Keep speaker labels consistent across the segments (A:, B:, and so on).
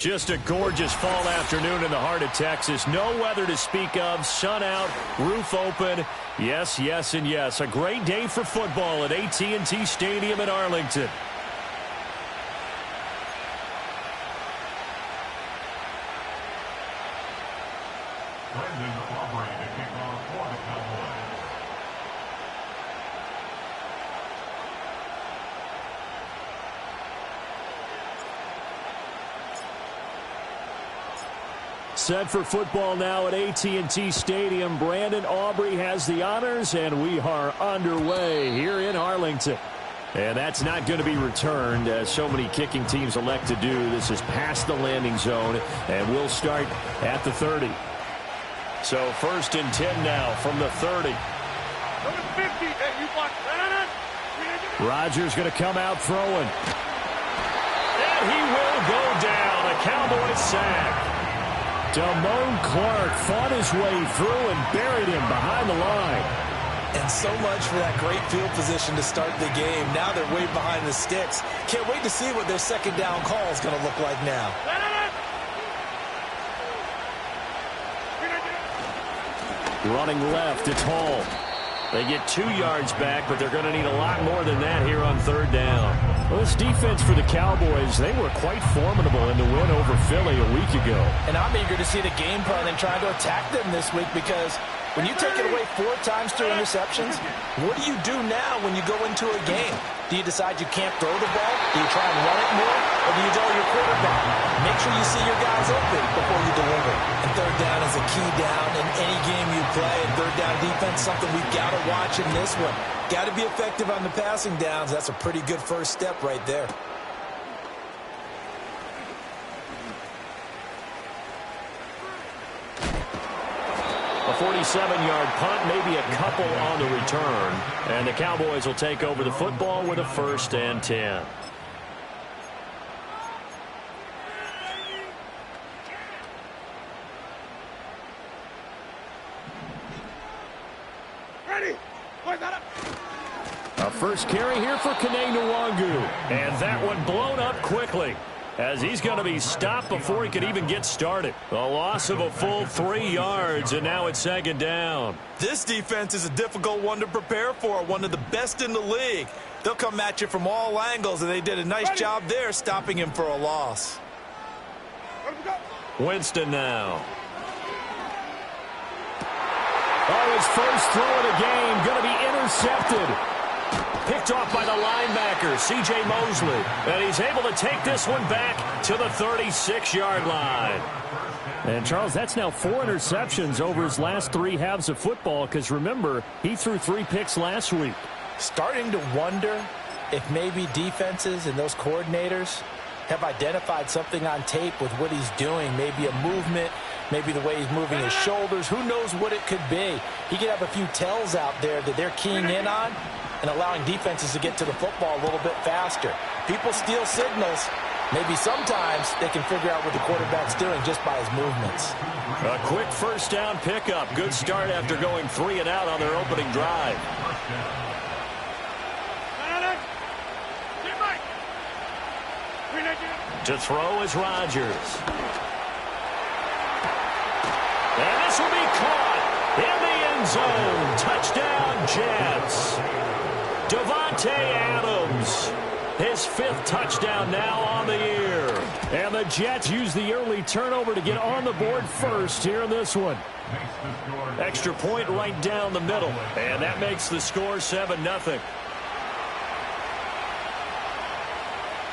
A: Just a gorgeous fall afternoon in the heart of Texas. No weather to speak of. Sun out, roof open. Yes, yes, and yes. A great day for football at AT&T Stadium in Arlington. Set for football now at AT&T Stadium. Brandon Aubrey has the honors, and we are underway here in Arlington. And that's not going to be returned, as so many kicking teams elect to do. This is past the landing zone, and we'll start at the 30. So 1st and 10 now from the 30. Rodgers going to come out throwing. And he will go down. A Cowboys sack. Damone Clark fought his way through and buried him behind the line.
B: And so much for that great field position to start the game. Now they're way behind the sticks. Can't wait to see what their second down call is going to look like now.
A: Running left, it's Hall. They get 2 yards back, but they're going to need a lot more than that here on 3rd down. Well, this defense for the Cowboys, they were quite formidable in the win over Philly a week ago.
B: And I'm eager to see the game plan and trying to attack them this week, because when you take it away 4 times through interceptions, what do you do now when you go into a game? Do you decide you can't throw the ball? Do you try and run it more? Or do you tell your quarterback, make sure you see your guys open before you deliver? And 3rd down is a key down in any game you play. And 3rd down defense, something we've got to watch in this one. Got to be effective on the passing downs. That's a pretty good first step right there.
A: A 47-yard punt, maybe a couple on the return. And the Cowboys will take over the football with a 1st and 10. A first carry here for Kene Nwangu. And that one blown up quickly, as he's going to be stopped before he could even get started. A loss of a full 3 yards, and now it's 2nd down.
B: This defense is a difficult one to prepare for, one of the best in the league. They'll come at you from all angles, and they did a nice job there stopping him for a loss.
A: Winston now. Oh, his first throw of the game going to be intercepted. Picked off by the linebacker, C.J. Mosley. And he's able to take this one back to the 36-yard line. And, Charles, that's now 4 interceptions over his last 3 halves of football, because, remember, he threw 3 picks last week.
B: Starting to wonder if maybe defenses and those coordinators have identified something on tape with what he's doing. Maybe a movement, maybe the way he's moving his shoulders. Who knows what it could be? He could have a few tells out there that they're keying in on and allowing defenses to get to the football a little bit faster. People steal signals. Maybe sometimes they can figure out what the quarterback's doing just by his movements.
A: A quick 1st down pickup. Good start after going 3 and out on their opening drive. To throw is Rodgers. And this will be caught in the end zone. Touchdown, Jets. Davante Adams, his 5th touchdown now on the year. And the Jets use the early turnover to get on the board first here in this one. Extra point right down the middle. And that makes the score 7-0.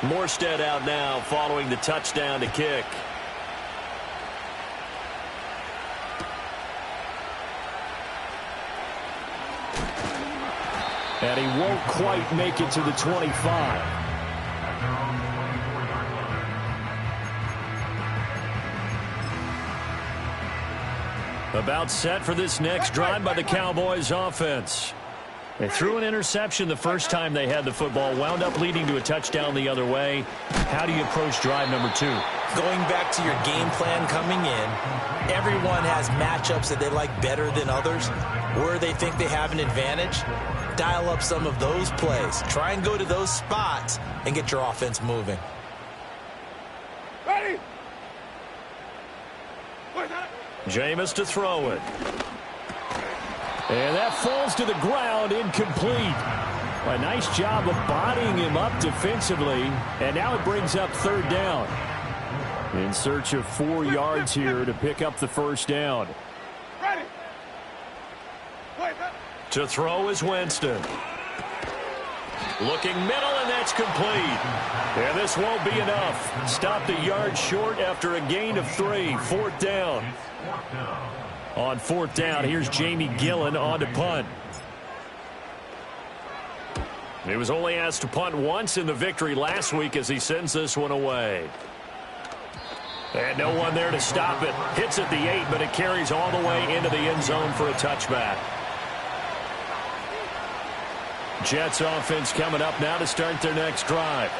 A: Morstead out now following the touchdown to kick. And he won't quite make it to the 25. About set for this next drive by the Cowboys offense. They threw an interception the first time they had the football, wound up leading to a touchdown the other way. How do you approach drive number 2?
B: Going back to your game plan coming in, everyone has matchups that they like better than others, where they think they have an advantage. Dial up some of those plays. Try and go to those spots and get your offense moving.
C: Ready?
A: Jameis to throw it. And that falls to the ground, incomplete. A nice job of bodying him up defensively. And now it brings up third down. In search of 4 yards here to pick up the first down. To throw is Winston. Looking middle, and that's complete. And this won't be enough. Stopped a yard short after a gain of 3. Fourth down. On fourth down, here's Jamie Gillen on to punt. He was only asked to punt once in the victory last week as he sends this one away. And no one there to stop it. Hits at the 8, but it carries all the way into the end zone for a touchback. Jets offense coming up now to start their next drive.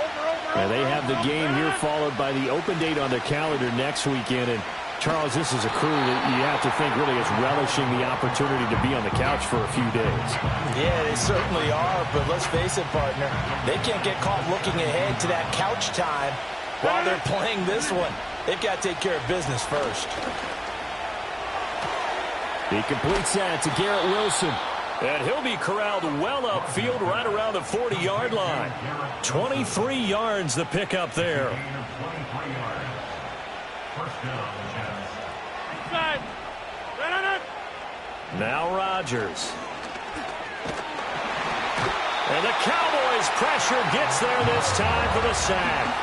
A: And they have the game here followed by the open date on their calendar next weekend. And Charles, this is a crew that you have to think really is relishing the opportunity to be on the couch for a few days.
B: Yeah, they certainly are, but let's face it, partner. They can't get caught looking ahead to that couch time while they're playing this one. They've got to take care of business first.
A: He completes that to Garrett Wilson. And he'll be corralled well upfield right around the 40-yard line. 23 yards the pickup there. Now Rodgers. And the Cowboys pressure gets there this time for the sack.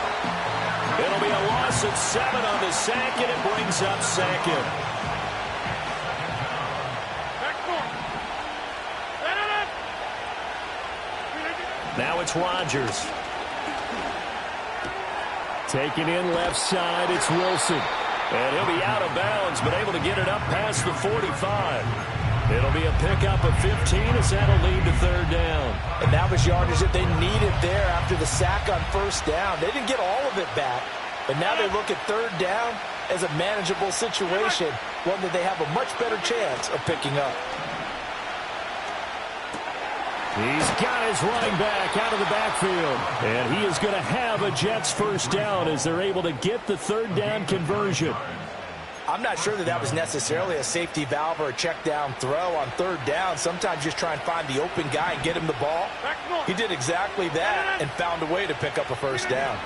A: It'll be a loss of 7 on the sack, and it brings up second. Now it's Rodgers. Taken in left side, it's Wilson. And he'll be out of bounds, but able to get it up past the 45. It'll be a pickup of 15 as that'll lead to third down.
B: And that was yardage that they needed there after the sack on first down. They didn't get all of it back, but now they look at third down as a manageable situation, one that they have a much better chance of picking up.
A: He's got his running back out of the backfield. And he is going to have a Jets first down as they're able to get the third down conversion.
B: I'm not sure that was necessarily a safety valve or a check down throw on third down. Sometimes just try and find the open guy and get him the ball. He did exactly that and found a way to pick up a first down.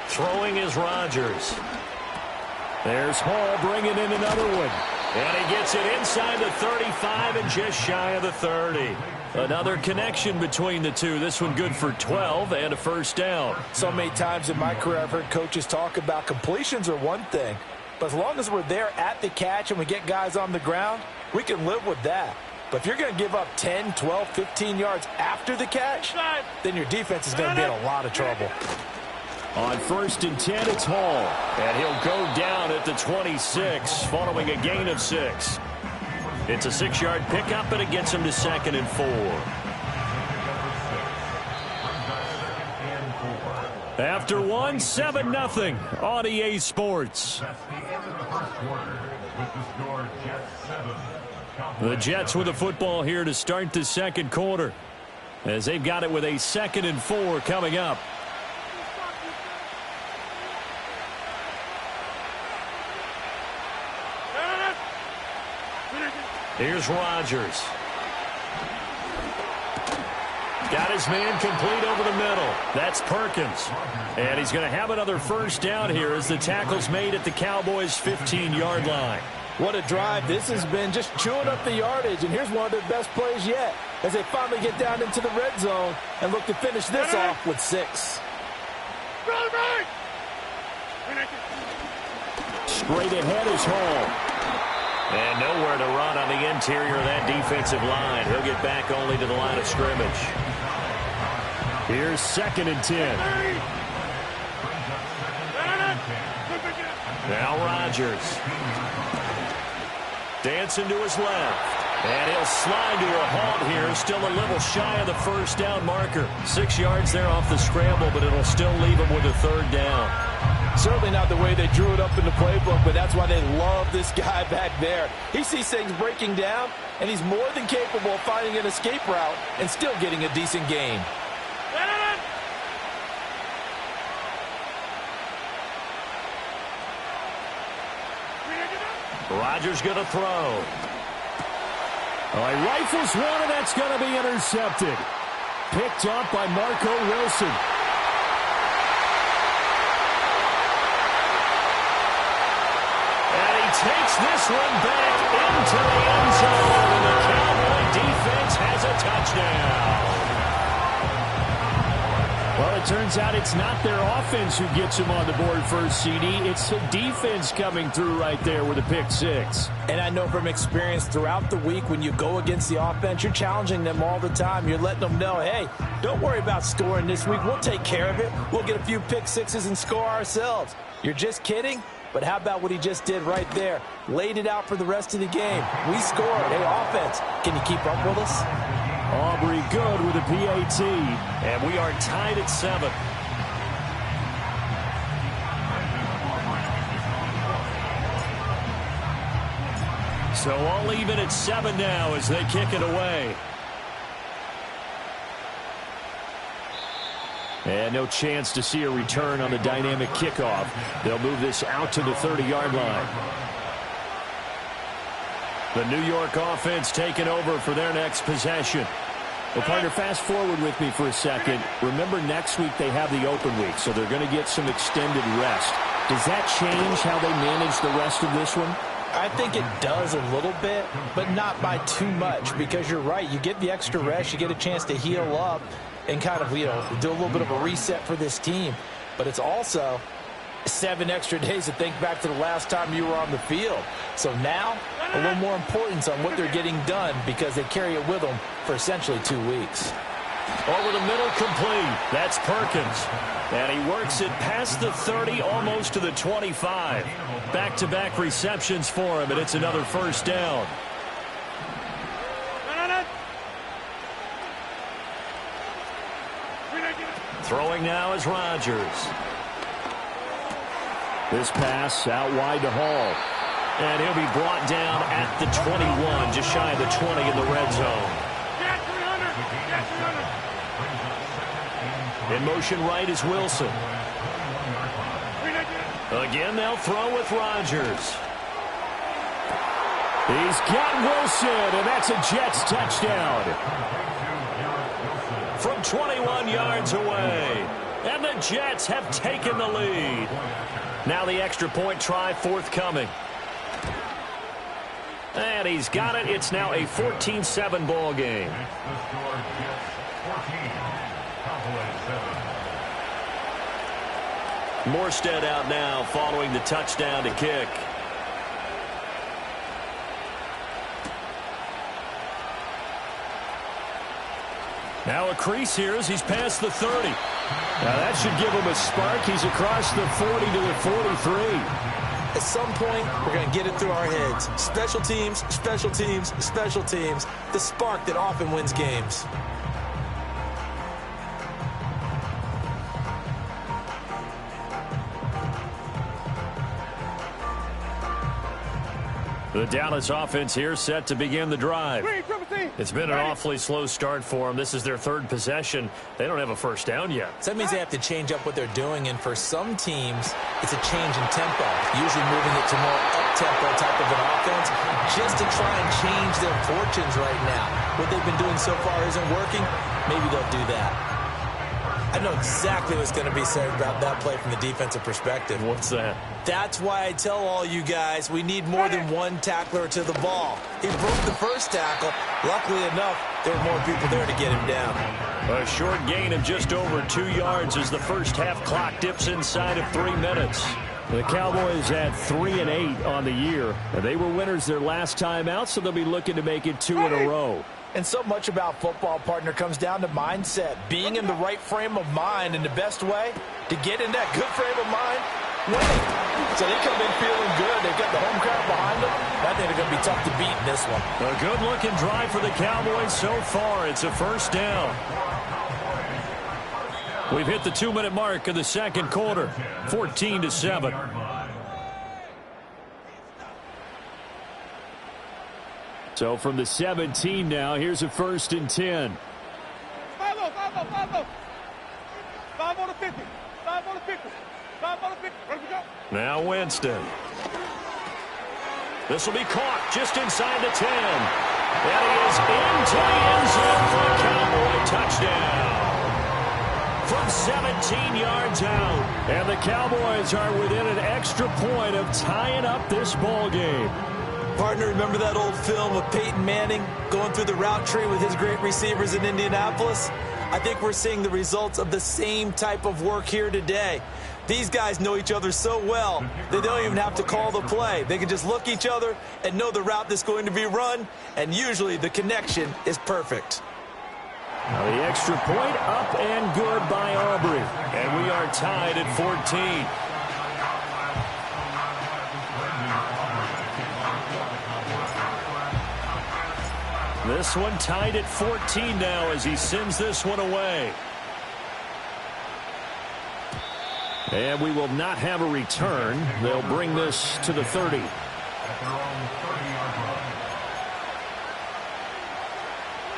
A: Throwing is Rodgers. There's Hall bringing in another one. And he gets it inside the 35 and just shy of the 30. Another connection between the two. This one good for 12 and a first down.
B: So many times in my career I've heard coaches talk about completions are one thing. But as long as we're there at the catch and we get guys on the ground, we can live with that. But if you're going to give up 10, 12, 15 yards after the catch, then your defense is going to be in a lot of trouble.
A: On 1st and 10, it's Hall. And he'll go down at the 26 following a gain of 6. It's a 6-yard pickup, and it gets him to 2nd and 4. After 1, 7-0 on EA Sports. The Jets with the football here to start the second quarter, as they've got it with a 2nd and 4 coming up. Here's Rodgers. Got his man complete over the middle. That's Perkins. And he's going to have another first down here as the tackle's made at the Cowboys' 15-yard line.
B: What a drive this has been, just chewing up the yardage. And here's one of their best plays yet as they finally get down into the red zone and look to finish this off with 6.
A: Straight ahead is Hall. And nowhere to run on the interior of that defensive line. He'll get back only to the line of scrimmage. Here's 2nd and 10. Now Rodgers. Dancing to his left. And he'll slide to a halt here. Still a little shy of the first down marker. 6 yards there off the scramble, but it'll still leave him with a third down.
B: Certainly not the way they drew it up in the playbook, but that's why they love this guy back there. He sees things breaking down, and he's more than capable of finding an escape route and still getting a decent gain.
A: Rodgers going to throw.
C: Oh, he rifles one, and that's going to be intercepted. Picked off by Marco Wilson.
A: And he takes this one back into the end zone, and the Cowboy defense has a touchdown.
C: Well, it turns out it's not their offense who gets them on the board first, CD. It's the defense coming through right there with a pick six.
B: And I know from experience throughout the week, when you go against the offense, you're challenging them all the time. You're letting them know, hey, don't worry about scoring this week. We'll take care of it. We'll get a few pick sixes and score ourselves. You're just kidding? But how about what he just did right there? Laid it out for the rest of the game. We scored. Hey, offense, can you keep up with us?
C: Aubrey good with a PAT.
A: And we are tied at 7. So all even at 7 now as they kick it away.
C: And no chance to see a return on the dynamic kickoff. They'll move this out to the 30-yard line.
A: The New York offense taking over for their next possession.
C: Well, partner, fast forward with me for a second. Remember, next week they have the open week, so they're going to get some extended rest. Does that change how they manage the rest of this one?
B: I think it does a little bit, but not by too much, because you're right. You get the extra rest. You get a chance to heal up and kind of, do a little bit of a reset for this team. But it's also 7 extra days to think back to the last time you were on the field. So now, a little more importance on what they're getting done because they carry it with them for essentially 2 weeks.
A: Over the middle, complete. That's Perkins. And he works it past the 30, almost to the 25. Back-to-back receptions for him, and it's another first down. Throwing now is Rodgers.
C: This pass out wide to Hall.
A: And he'll be brought down at the 21, just shy of the 20 in the red zone. In motion right is Wilson. Again, they'll throw with Rodgers.
C: He's got Wilson, and that's a Jets touchdown.
A: From 21 yards away. And the Jets have taken the lead. Now the extra point try forthcoming. And he's got it. It's now a 14-7 ball game. Morstead out now following the touchdown to kick. Now a crease here as he's past the 30.
C: Now that should give him a spark. He's across the 40 to the 43.
B: At some point, we're going to get it through our heads. Special teams, special teams, special teams. The spark that often wins games.
A: The Dallas offense here set to begin the drive. It's been an awfully slow start for them. This is their 3rd possession. They don't have a first down yet.
B: So that means they have to change up what they're doing, and for some teams, it's a change in tempo, usually moving it to more up-tempo type of an offense, just to try and change their fortunes right now. What they've been doing so far isn't working. Maybe they'll do that. I know exactly what's going to be said about that play from the defensive perspective.
A: What's that?
B: That's why I tell all you guys we need more than one tackler to the ball. He broke the first tackle. Luckily enough, there were more people there to get him down.
A: A short gain of just over 2 yards as the first half clock dips inside of 3 minutes.
C: The Cowboys at 3-8 on the year. They were winners their last time out, so they'll be looking to make it 2 in a row.
B: And so much about football, partner, comes down to mindset. Being in the right frame of mind, and the best way to get in that good frame of mind, winning. So they come in feeling good. They've got the home crowd behind them. I think they're going to be tough to beat in this one.
A: A good-looking drive for the Cowboys so far. It's a first down. We've hit the 2-minute mark of the second quarter, 14-7.
C: So from the 17 now, here's a 1st and 10.
D: 5 on the 50. 5 on the 50. 5 on the 50. Ready to go.
A: Now Winston. This will be caught just inside the 10. And he is into the end zone for a Cowboy touchdown. From 17 yards out.
C: And the Cowboys are within an extra point of tying up this ball game.
B: Partner, remember that old film of Peyton Manning going through the route tree with his great receivers in Indianapolis? I think we're seeing the results of the same type of work here today. These guys know each other so well that they don't even have to call the play. They can just look each other and know the route that's going to be run, and usually the connection is perfect.
C: Now the extra point up and good by Aubrey.
A: And we are tied at 14. This one tied at 14 now as he sends this one away.
C: And we will not have a return. They'll bring this to the 30.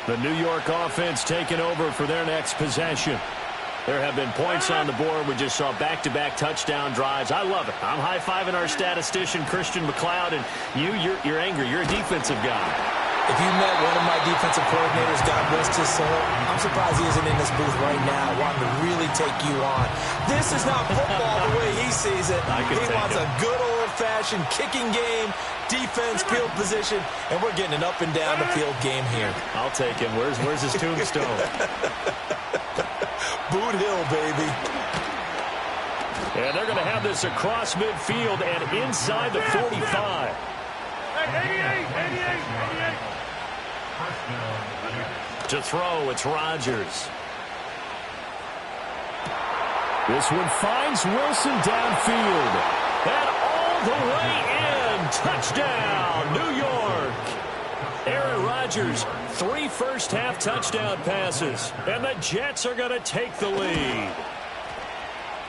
C: The New York offense taking over for their next possession. There have been points on the board. We just saw back-to-back touchdown drives. I love it. I'm high-fiving our statistician, Christian McLeod, and you're angry. You're a defensive guy.
B: If you met one of my defensive coordinators, God rest his soul, I'm surprised he isn't in this booth right now wanting to really take you on. This is not football the way he sees it. He wants a good old-fashioned kicking game, defense, field position, and we're getting an up-and-down the field game here.
A: I'll take him. Where's his tombstone?
B: Boot Hill, baby.
C: And they're going to have this across midfield and inside the 45.
D: 88.
A: To throw, it's Rodgers.
C: This one finds Wilson downfield.
A: And all the way in. Touchdown, New York. Aaron Rodgers, 3 first-half touchdown passes. And the Jets are going to take the lead.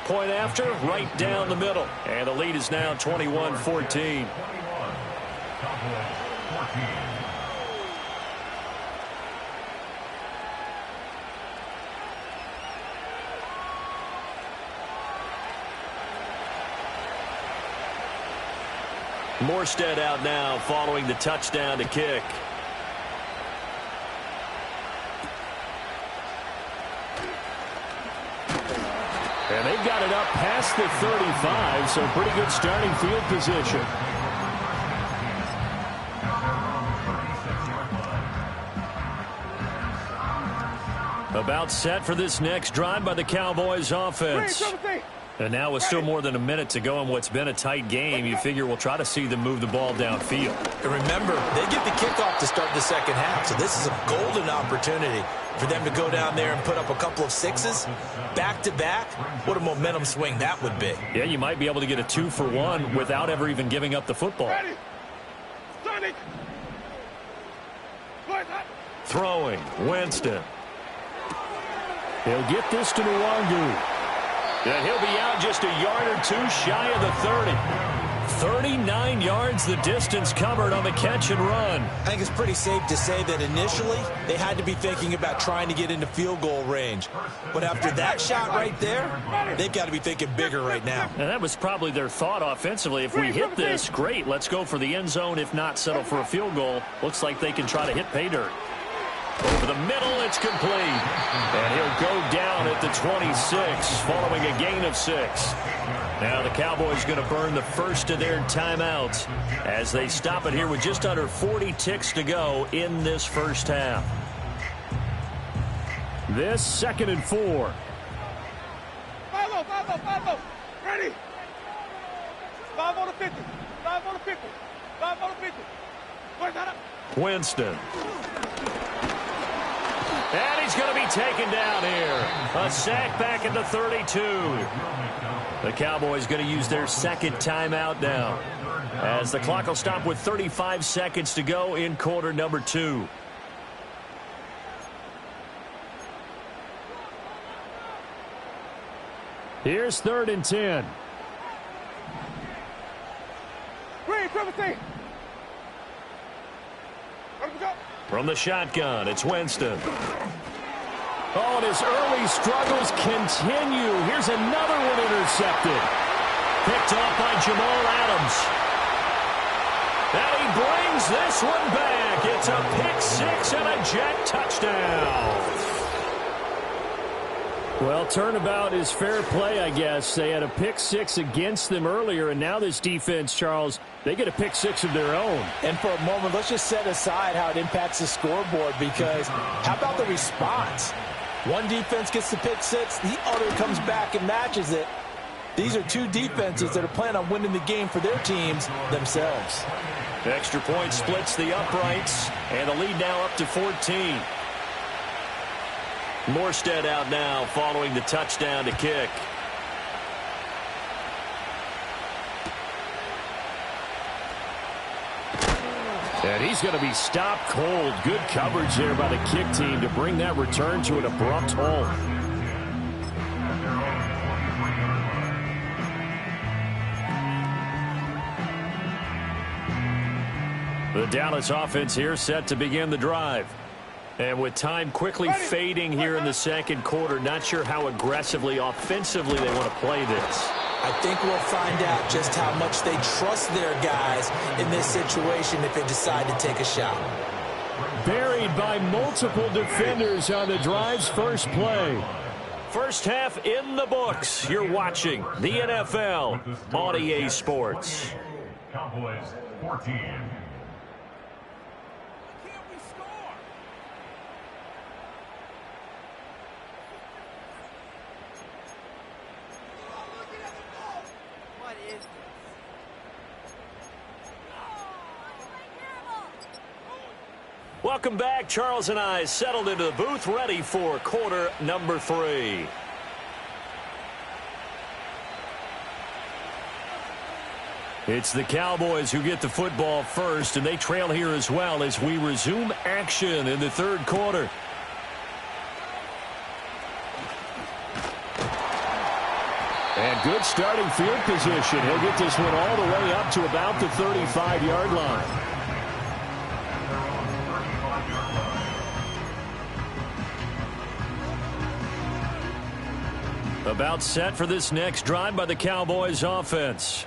A: Point after, right down the middle. And the lead is now 21-14. Morstead out now following the touchdown to kick.
C: And they've got it up past the 35, so pretty good starting field position. About set for this next drive by the Cowboys offense. And now with still more than a minute to go in what's been a tight game, you figure we'll try to see them move the ball downfield.
B: And remember, they get the kickoff to start the second half, so this is a golden opportunity for them to go down there and put up a couple of sixes back-to-back. What a momentum swing that would be.
C: Yeah, you might be able to get a 2-for-1 without ever even giving up the football.
A: Throwing, Winston.
C: He'll get this to Nwangu.
A: And he'll be out just a yard or two shy of the 30. 39 yards the distance covered on the catch and run.
B: I think it's pretty safe to say that initially they had to be thinking about trying to get into field goal range. But after that shot right there, they've got to be thinking bigger right now.
C: And that was probably their thought offensively. If we hit this, great. Let's go for the end zone. If not, settle for a field goal. Looks like they can try to hit pay dirt.
A: Over the middle, it's complete. And he'll go down at the 26 following a gain of 6. Now the Cowboys going to burn the first of their timeouts as they stop it here with just under 40 ticks to go in this first half.
C: This 2nd and 4.
D: Follow. Ready. 5 on the 50. 5 on the 50. 5 on the 50. Where's that up?
A: Winston. And he's going to be taken down here. A sack back at the 32. The Cowboys going to use their second timeout now, as the clock will stop with 35 seconds to go in quarter number 2.
C: Here's 3rd and 10.
D: Green, 17.
A: From the shotgun, it's Winston.
C: Oh, and his early struggles continue. Here's another one intercepted.
A: Picked off by Jamal Adams. And he brings this one back. It's a pick-6 and a Jet touchdown.
C: Well, turnabout is fair play, I guess. They had a pick-6 against them earlier, and now this defense, Charles, they get a pick-6 of their own.
B: And for a moment, let's just set aside how it impacts the scoreboard, because how about the response? One defense gets the pick-6, the other comes back and matches it. These are two defenses that are planning on winning the game for their teams themselves.
C: The extra point splits the uprights, and the lead now up to 14. Morstead out now following the touchdown to kick. And he's going to be stopped cold. Good coverage there by the kick team to bring that return to an abrupt halt. The Dallas offense here set to begin the drive. And with time quickly fading here in the second quarter, not sure how aggressively, offensively they want to play this.
B: I think we'll find out just how much they trust their guys in this situation if they decide to take a shot.
C: Buried by multiple defenders on the drive's first play.
A: First half in the books. You're watching the NFL on EA Sports.
E: Cowboys 14.
A: Welcome back. Charles and I settled into the booth, ready for quarter number 3.
C: It's the Cowboys who get the football first, and they trail here as well as we resume action in the third quarter. And good starting field position. He'll get this one all the way up to about the 35-yard line. About set for this next drive by the Cowboys offense.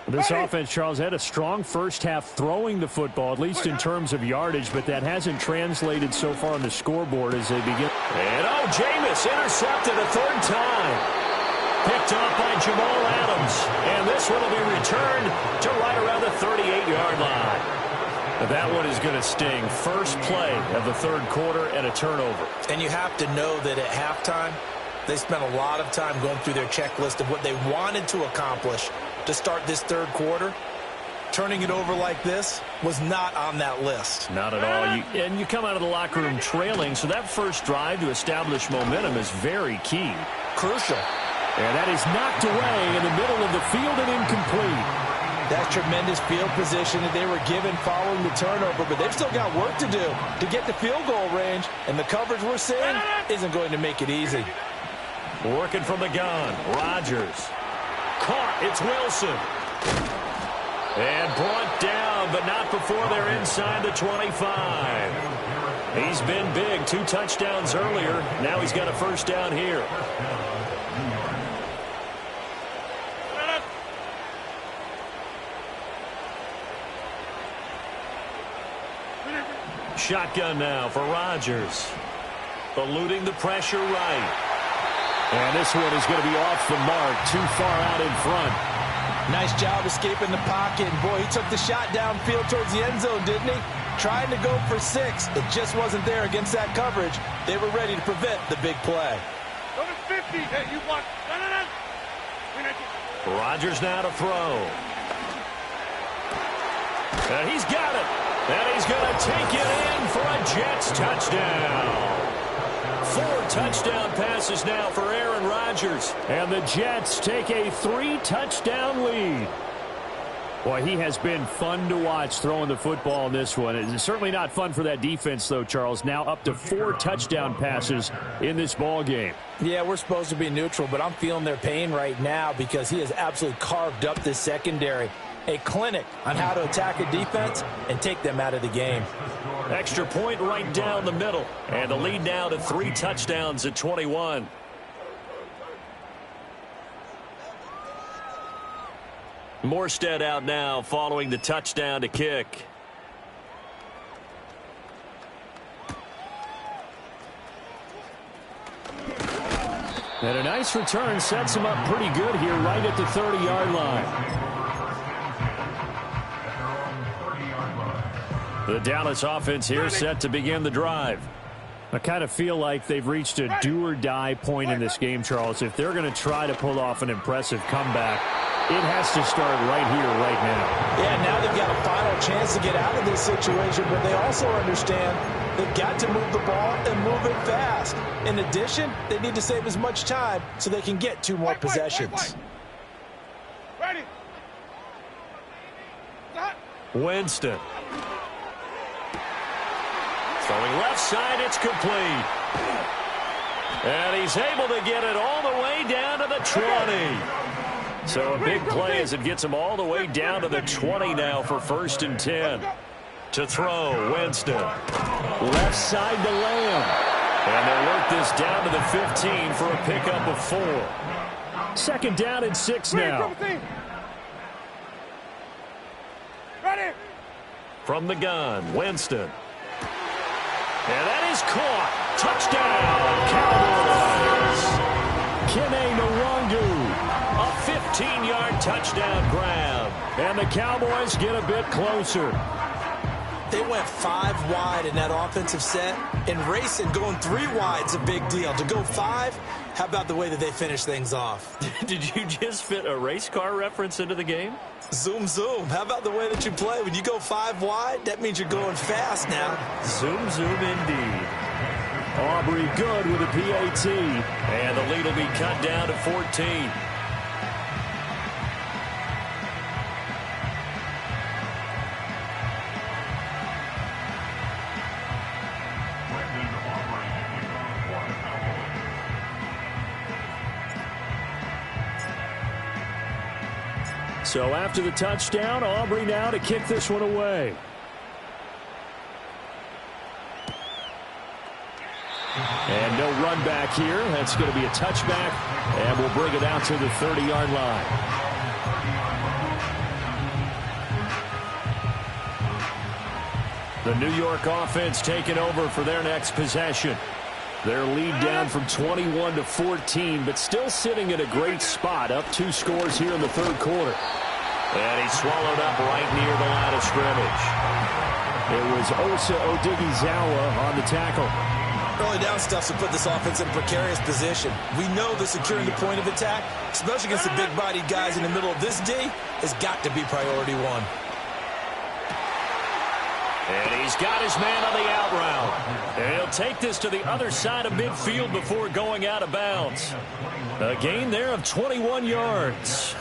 C: This offense, Charles, had a strong first half throwing the football, at least in terms of yardage, but that hasn't translated so far on the scoreboard as they begin.
A: And Jameis intercepted a third time. Picked off by Jamal Adams. And this one will be returned to right around the 38-yard line.
C: That one is going to sting. First play of the third quarter and a turnover.
B: And you have to know that at halftime, they spent a lot of time going through their checklist of what they wanted to accomplish to start this third quarter. Turning it over like this was not on that list.
C: Not at all. And you come out of the locker room trailing, so that first drive to establish momentum is very key.
B: Crucial.
C: And that is knocked away in the middle of the field and incomplete.
B: That's tremendous field position that they were given following the turnover, but they've still got work to do to get the field goal range, and the coverage we're seeing isn't going to make it easy.
A: Working from the gun, Rodgers. Caught, it's Wilson. And brought down, but not before they're inside the 25. He's been big, 2 touchdowns earlier. Now he's got a first down here. Shotgun now for Rodgers. Eluding the pressure right.
C: And this one is going to be off the mark, too far out in front.
B: Nice job escaping the pocket. And boy, he took the shot downfield towards the end zone, didn't he? Trying to go for 6. It just wasn't there against that coverage. They were ready to prevent the big play.
D: Go to 50. Hey, you want?
A: Rodgers now to throw. And he's got it. And he's going to take it in for a Jets touchdown. 4 touchdown passes now for Aaron Rodgers.
C: And the Jets take a 3-touchdown lead. Boy, he has been fun to watch throwing the football in this one. It's certainly not fun for that defense, though, Charles. Now up to 4 touchdown passes in this ball game.
B: Yeah, we're supposed to be neutral, but I'm feeling their pain right now because he has absolutely carved up this secondary. A clinic on how to attack a defense and take them out of the game.
A: Extra point right down the middle. And the lead now to 3 touchdowns at 21.
C: Morstead out now following the touchdown to kick.
A: And a nice return sets him up pretty good here right at the 30-yard line. The Dallas offense here set to begin the drive. I kind of feel like they've reached a do-or-die point in this game, Charles. If they're going to try to pull off an impressive comeback, it has to start right here, right now.
B: Yeah, now they've got a final chance to get out of this situation, but they also understand they've got to move the ball and move it fast. In addition, they need to save as much time so they can get 2 more possessions.
D: Ready.
C: Winston. Throwing left side, it's complete. And he's able to get it all the way down to the 20. So a big play as it gets him all the way down to the 20 now for 1st and 10. To throw, Winston. Left side to Lamb. And they'll work this down to the 15 for a pickup of 4.
A: 2nd down and 6 now.
D: Ready.
C: From the gun, Winston. And that is caught. Touchdown, Cowboys. Kene Nwangu. A 15-yard touchdown grab. And the Cowboys get a bit closer.
B: They went 5 wide in that offensive set, and racing going 3 wide is a big deal. To go 5, how about the way that they finish things off?
C: Did you just fit a race car reference into the game?
B: Zoom, zoom. How about the way that you play? When you go 5 wide, that means you're going fast now.
C: Zoom, zoom indeed. Aubrey good with a PAT. And the lead will be cut down to 14. So after the touchdown, Aubrey now to kick this one away. And no run back here. That's going to be a touchback, and we'll bring it out to the 30-yard line. The New York offense taking over for their next possession. Their lead down from 21 to 14, but still sitting at a great spot, up 2 scores here in the 3rd quarter. And he's swallowed up right near the line of scrimmage. It was Osa Odighizuwa on the tackle.
B: Early down stuff to put this offense in a precarious position. We know that securing the point of attack, especially against the big-bodied guys in the middle of this D, has got to be priority 1.
C: And he's got his man on the out route. And he'll take this to the other side of midfield before going out of bounds. A gain there of 21 yards.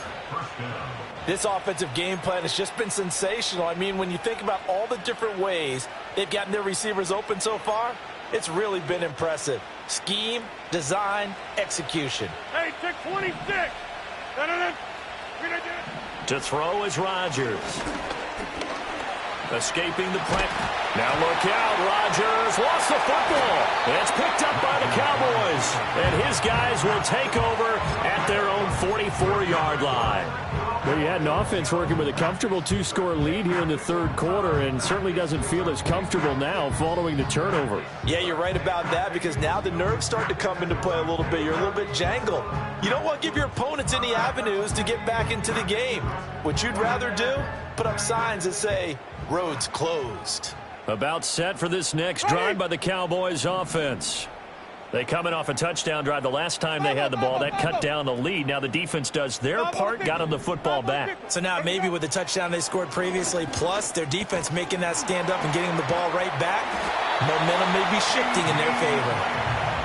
B: This offensive game plan has just been sensational. I mean, when you think about all the different ways they've gotten their receivers open so far, it's really been impressive. Scheme, design, execution.
D: Hey, check 26.
C: To throw is Rodgers. Escaping the play. Now look out, Rodgers lost the football. It's picked up by the Cowboys. And his guys will take over at their own 44-yard line.
A: Well, you had an offense working with a comfortable 2-score lead here in the 3rd quarter, and certainly doesn't feel as comfortable now following the turnover.
B: Yeah, you're right about that, because now the nerves start to come into play a little bit. You're a little bit jangled. You don't want to give your opponents any avenues to get back into the game. What you'd rather do, put up signs that say, roads closed.
C: About set for this next drive by the Cowboys offense. They come in off a touchdown drive the last time they had the ball. That cut down the lead. Now the defense does their part, got them the football back.
B: So now maybe with the touchdown they scored previously, plus their defense making that stand up and getting the ball right back, momentum may be shifting in their favor.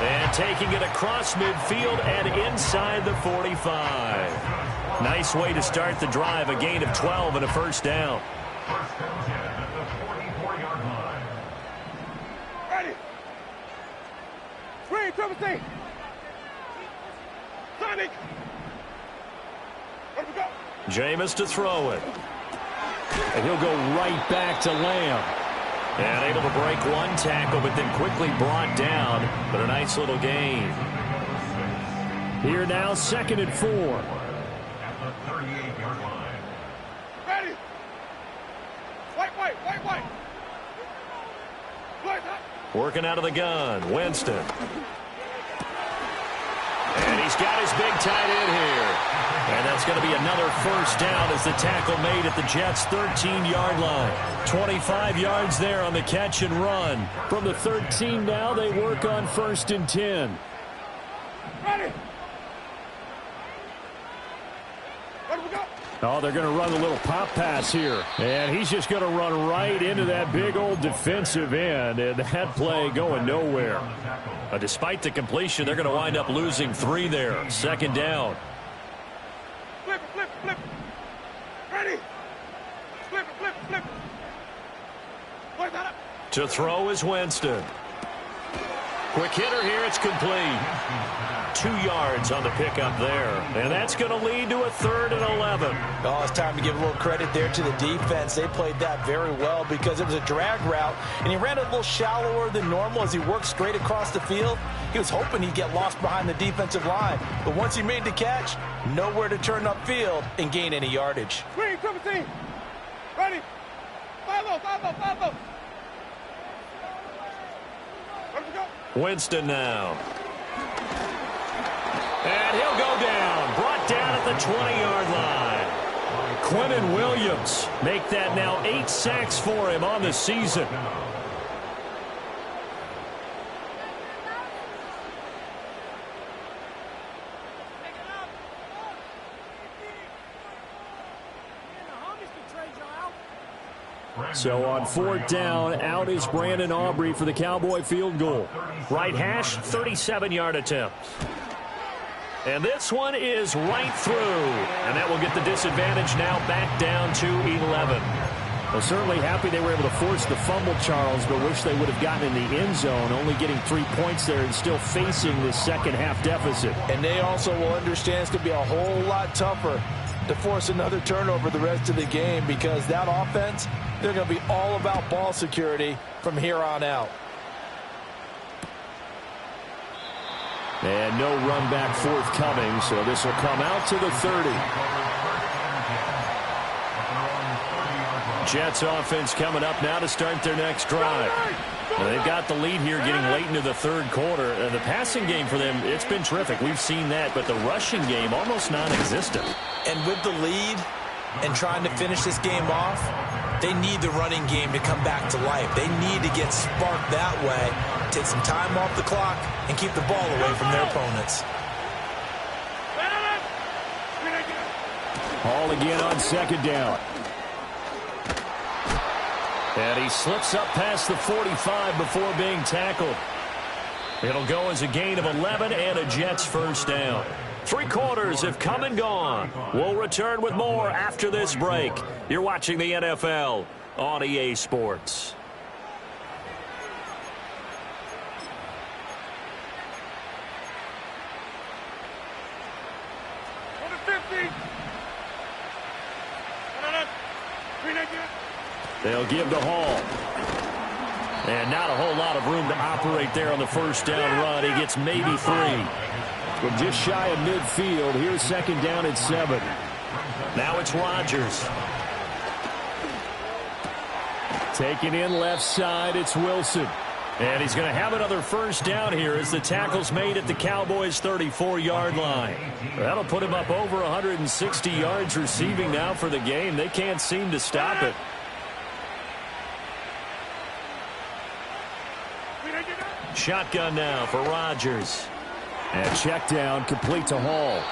C: And taking it across midfield and inside the 45. Nice way to start the drive. A gain of 12 and a 1st down.
D: Ready. Screen, triple C. Sonic. Where we go?
C: Jameis to throw it. And he'll go right back to Lamb. And able to break 1 tackle, but then quickly brought down. But a nice little gain.
A: Here now, 2nd and 4.
E: At the 38-yard line.
C: Working out of the gun, Winston. And he's got his big tight end here. And that's going to be another first down as the tackle made at the Jets' 13-yard line. 25 yards there on the catch and run. From the 13 now, they work on 1st and 10.
D: Ready. Where do we go?
C: Oh, they're going to run a little pop pass here. And he's just going to run right into that big old defensive end. And that play going nowhere. Despite the completion, they're going to wind up losing 3 there. 2nd down.
D: Flip it, flip it, flip it. Ready. Flip it, flip it, flip it. Where's that up?
C: To throw is Winston. Quick hitter here. It's complete. 2 yards on the pickup there. And that's going to lead to a 3rd and 11.
B: Oh, it's time to give a little credit there to the defense. They played that very well because it was a drag route, and he ran a little shallower than normal as he worked straight across the field. He was hoping he'd get lost behind the defensive line. But once he made the catch, nowhere to turn upfield and gain any yardage.
D: Green, 17. Ready. 5-0, 5-0, 5-0. Where do we go?
C: Winston now. And he'll go down. Brought down at the 20-yard line. Quentin Williams make that now 8 sacks for him on the season. So on 4th down, out is Brandon Aubrey for the Cowboy field goal. Right hash, 37-yard attempt. And this one is right through. And that will get the disadvantage now back down to 11. Well, certainly happy they were able to force the fumble, Charles, but wish they would have gotten in the end zone, only getting 3 points there and still facing this second-half deficit.
B: And they also will understand it's going to be a whole lot tougher to force another turnover the rest of the game because that offense, they're going to be all about ball security from here on out.
C: And no run back forthcoming, so this will come out to the 30. Jets offense coming up now to start their next drive. Now they've got the lead here getting late into the 3rd quarter. The passing game for them, it's been terrific. We've seen that, but the rushing game almost non-existent.
B: And with the lead and trying to finish this game off, they need the running game to come back to life. They need to get sparked that way, take some time off the clock, and keep the ball away from their opponents.
C: Hall again on 2nd down. And he slips up past the 45 before being tackled. It'll go as a gain of 11 and a Jets first down. 3 quarters have come and gone. We'll return with more after this break. You're watching the NFL on EA Sports. They'll give to Hall. And not a whole lot of room to operate there on the first down run. He gets maybe 3. From just shy of midfield, here's 2nd down at 7. Now it's Rodgers. Taking in left side, it's Wilson. And he's going to have another first down here as the tackle's made at the Cowboys' 34-yard line. That'll put him up over 160 yards receiving now for the game. They can't seem to stop it. Shotgun now for Rodgers. And check down, complete to Hall.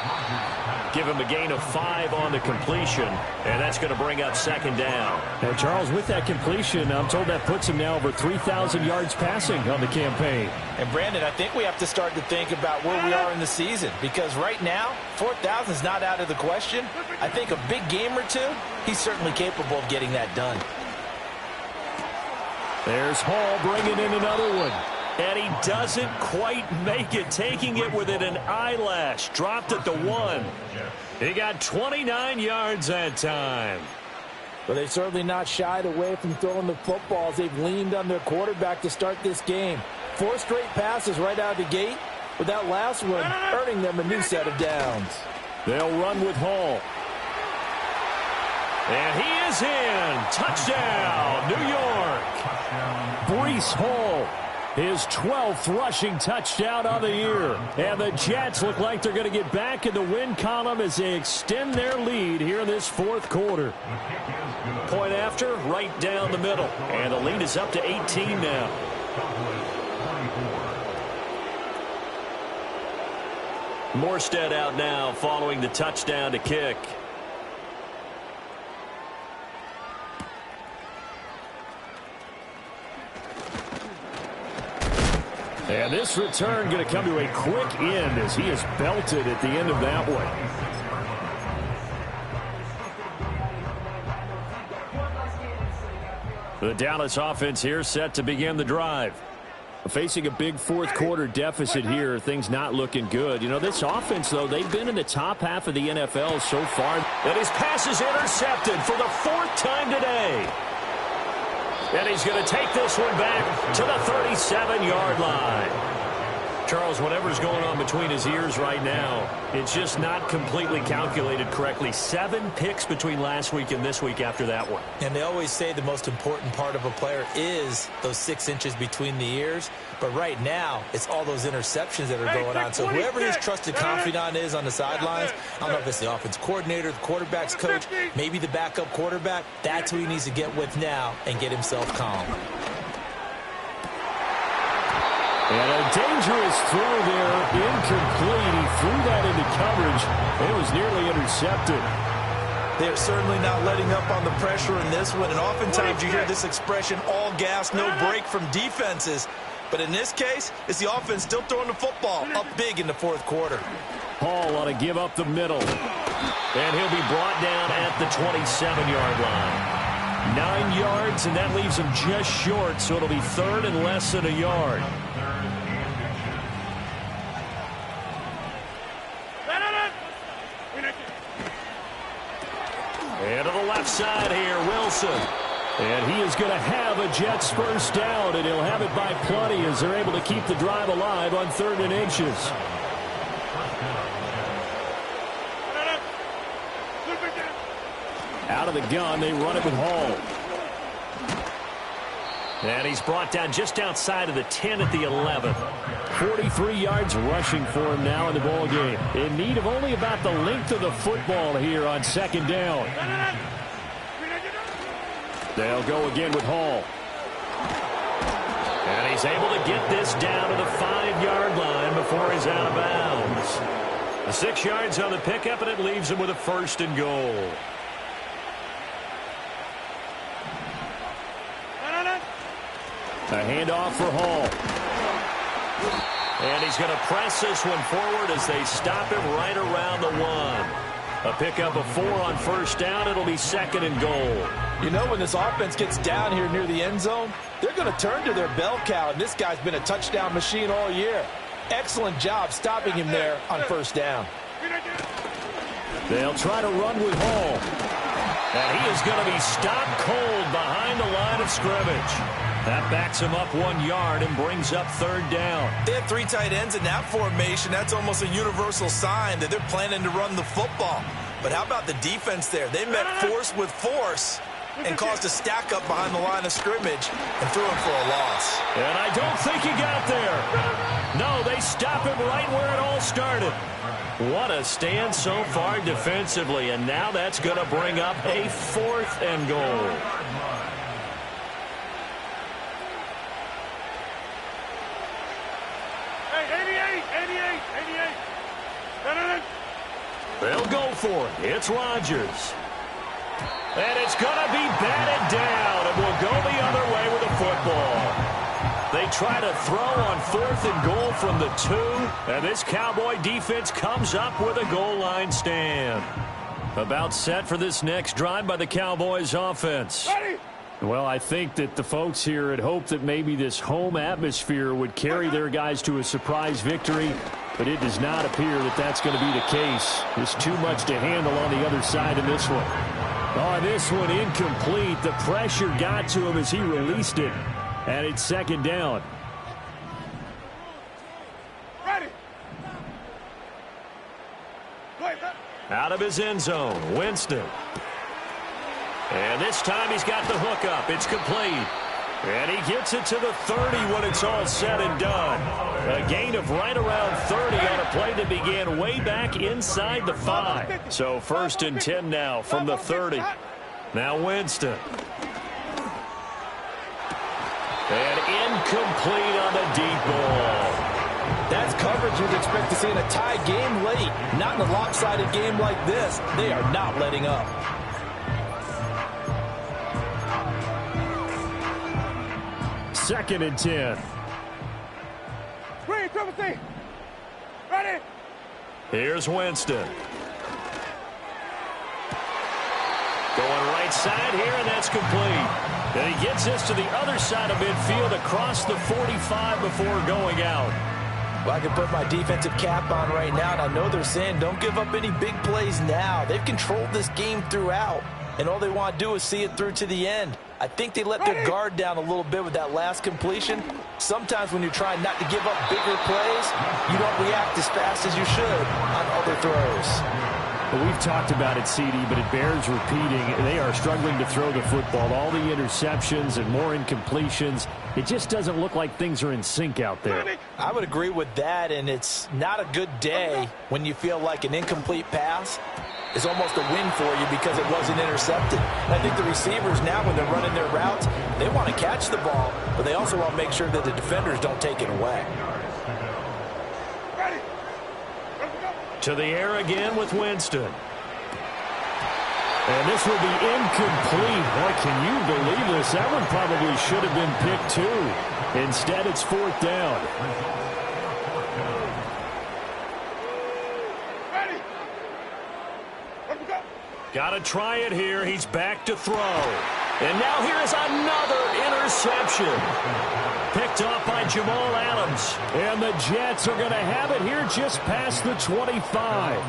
C: Give him a gain of 5 on the completion, and that's going to bring up 2nd down. And Charles, with that completion, I'm told that puts him now over 3,000 yards passing on the campaign.
B: And Brandon, I think we have to start to think about where we are in the season, because right now, 4,000 is not out of the question. I think a big game or 2, he's certainly capable of getting that done.
C: There's Hall bringing in another one. And he doesn't quite make it, taking it within an eyelash. Dropped at the 1. He got 29 yards that time.
B: But they've certainly not shied away from throwing the footballs. They've leaned on their quarterback to start this game. 4 straight passes right out of the gate, with that last one earning them a new set of downs.
C: They'll run with Hall. And he is in. Touchdown, New York. Breece Hall His 12th rushing touchdown of the year. And the Jets look like they're going to get back in the win column as they extend their lead here in this fourth quarter. Point after, right down the middle. And the lead is up to 18 now. Morstead out now following the touchdown to kick. And this return going to come to a quick end as he is belted at the end of that one. The Dallas offense here set to begin the drive. Facing a big fourth quarter deficit here, things not looking good. You know, this offense, though, they've been in the top half of the NFL so far.
A: And his pass is intercepted for the 4th time today. And he's going to take this one back to the 37-yard line. Charles, whatever's going on between his ears right now, it's just not completely calculated correctly. 7 picks between last week and this week after that one.
B: And they always say the most important part of a player is those 6 inches between the ears. But right now, it's all those interceptions that are going on. So whoever his trusted confidant is on the sidelines, I don't know if it's the offense coordinator, the quarterback's coach, maybe the backup quarterback, that's who he needs to get with now and get himself calm.
C: And a dangerous throw there, incomplete. He threw that into coverage. It was nearly intercepted.
B: They're certainly not letting up on the pressure in this one. And oftentimes you hear this expression, all gas, no break from defenses. But in this case, it's the offense still throwing the football up big in the fourth quarter.
C: Hall ought to give up the middle.
A: And he'll be brought down at the 27-yard line. 9 yards, and that leaves him just short, so it'll be 3rd and less than a yard. And to the left side here, Wilson.
C: And he is going to have a Jets first down, and he'll have it by plenty as they're able to keep the drive alive on 3rd and inches. Out of the gun, they run it with Hall.
A: And he's brought down just outside of the 10 at the 11.
C: 43 yards rushing for him now in the ball game. In need of only about the length of the football here on 2nd down. They'll go again with Hall.
A: And he's able to get this down to the 5-yard line before he's out of bounds. The 6 yards on the pickup, and it leaves him with a 1st and goal.
C: A handoff for Hall.
A: And he's going to press this one forward as they stop him right around the 1. A pickup of 4 on 1st down. It'll be 2nd and goal.
B: You know, when this offense gets down here near the end zone, they're going to turn to their bell cow, and this guy's been a touchdown machine all year. Excellent job stopping him there on 1st down.
C: They'll try to run with Hall.
A: And he is going to be stopped cold behind the line of scrimmage. That backs him up 1 yard and brings up 3rd down.
B: They have 3 tight ends in that formation. That's almost a universal sign that they're planning to run the football. But how about the defense there? They met force with force and caused a stack up behind the line of scrimmage and threw him for a loss.
A: And I don't think he got there. No, they stop him right where it all started. What a stand so far defensively, and now that's going to bring up a 4th and goal. They'll go for it. It's Rodgers. And it's going to be batted down, and will go the other way with the football. They try to throw on 4th and goal from the 2, and this Cowboy defense comes up with a goal line stand. About set for this next drive by the Cowboys offense.
C: Well, I think that the folks here had hoped that maybe this home atmosphere would carry their guys to a surprise victory, but it does not appear that that's going to be the case. There's too much to handle on the other side of this one. Oh, this one incomplete. The pressure got to him as he released it, and it's 2nd down.
A: Out of his end zone, Winston. And this time he's got the hook up. It's complete.
C: And he gets it to the 30 when it's all said and done. A gain of right around 30 on a play that began way back inside the 5. So 1st and 10 now from the 30. Now Winston. And incomplete on the deep ball.
B: That's coverage you'd expect to see in a tie game late. Not in a lopsided game like this. They are not letting up.
C: Second and 10.
D: Green, triple C. Ready.
C: Here's Winston. Going right side here, and that's complete. And he gets this to the other side of midfield across the 45 before going out.
B: Well, I can put my defensive cap on right now, and I know they're saying don't give up any big plays now. They've controlled this game throughout, and all they want to do is see it through to the end. I think they let their guard down a little bit with that last completion. Sometimes when you're trying not to give up bigger plays, you don't react as fast as you should on other throws.
C: Well, we've talked about it, CD, but it bears repeating. They are struggling to throw the football. All the interceptions and more incompletions. It just doesn't look like things are in sync out there.
B: I would agree with that, and it's not a good day when you feel like an incomplete pass is almost a win for you because it wasn't intercepted. And I think the receivers now, when they're running their routes, they want to catch the ball, but they also want to make sure that the defenders don't take it away.
C: To the air again with Winston. And this will be incomplete. Boy, can you believe this? That one probably should have been picked too. Instead, it's 4th down. Got to try it here. He's back to throw. And now here's another interception. Picked off by Jamal Adams. And the Jets are going to have it here just past the 25.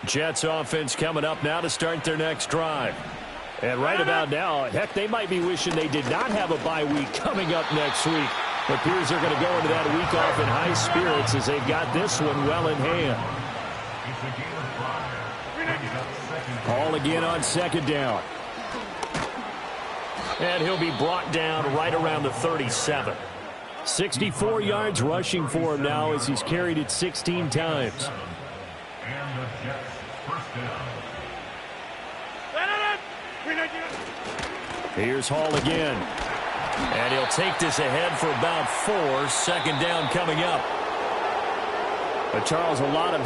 C: Jets offense coming up now to start their next drive. And right about now, heck, they might be wishing they did not have a bye week coming up next week. It appears they're going to go into that week off in high spirits as they've got this one well in hand. Ball again on 2nd down. And he'll be brought down right around the 37. 64 yards rushing for him now as he's carried it 16 times.
E: And the Jets first down.
C: Here's Hall again. And he'll take this ahead for about 4. 2nd down coming up. But Charles, a lot of